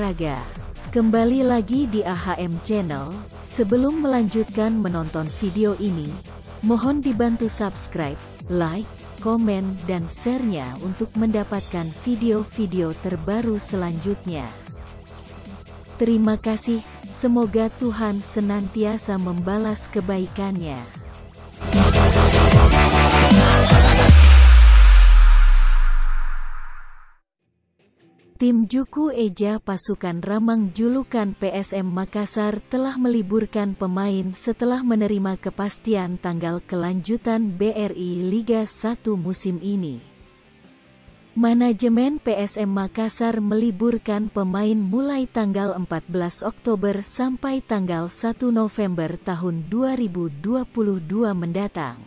olahraga. Kembali lagi di AHM Channel. Sebelum melanjutkan menonton video ini, mohon dibantu subscribe, like, komen, dan share-nya untuk mendapatkan video-video terbaru selanjutnya. Terima kasih, semoga Tuhan senantiasa membalas kebaikannya. Tim Juku Eja pasukan Ramang julukan PSM Makassar telah meliburkan pemain setelah menerima kepastian tanggal kelanjutan BRI Liga 1 musim ini. Manajemen PSM Makassar meliburkan pemain mulai tanggal 14 Oktober sampai tanggal 1 November tahun 2022 mendatang.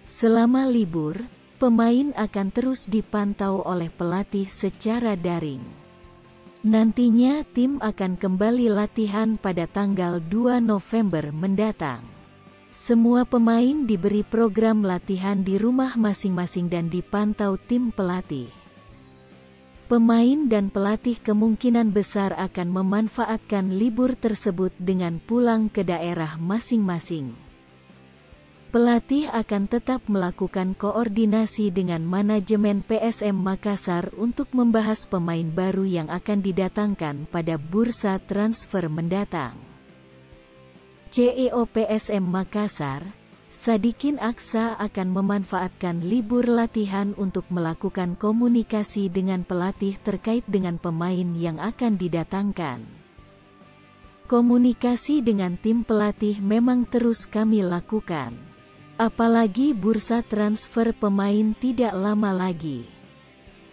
Selama libur, pemain akan terus dipantau oleh pelatih secara daring. Nantinya tim akan kembali latihan pada tanggal 2 November mendatang. Semua pemain diberi program latihan di rumah masing-masing dan dipantau tim pelatih. Pemain dan pelatih kemungkinan besar akan memanfaatkan libur tersebut dengan pulang ke daerah masing-masing. Pelatih akan tetap melakukan koordinasi dengan manajemen PSM Makassar untuk membahas pemain baru yang akan didatangkan pada bursa transfer mendatang. CEO PSM Makassar, Sadikin Aksa akan memanfaatkan libur latihan untuk melakukan komunikasi dengan pelatih terkait dengan pemain yang akan didatangkan. Komunikasi dengan tim pelatih memang terus kami lakukan. Apalagi bursa transfer pemain tidak lama lagi.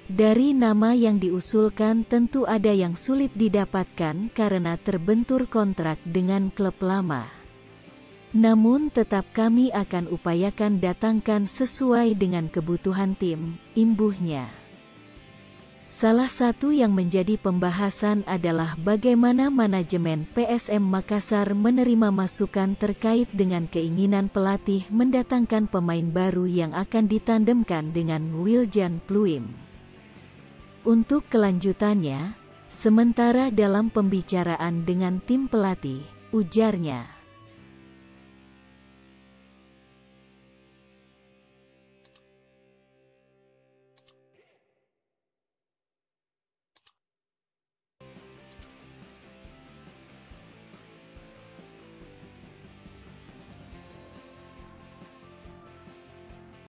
Dari nama yang diusulkan tentu ada yang sulit didapatkan karena terbentur kontrak dengan klub lama. Namun tetap kami akan upayakan datangkan sesuai dengan kebutuhan tim, imbuhnya. Salah satu yang menjadi pembahasan adalah bagaimana manajemen PSM Makassar menerima masukan terkait dengan keinginan pelatih mendatangkan pemain baru yang akan ditandemkan dengan Wiljan Pluim. Untuk kelanjutannya, sementara dalam pembicaraan dengan tim pelatih, ujarnya,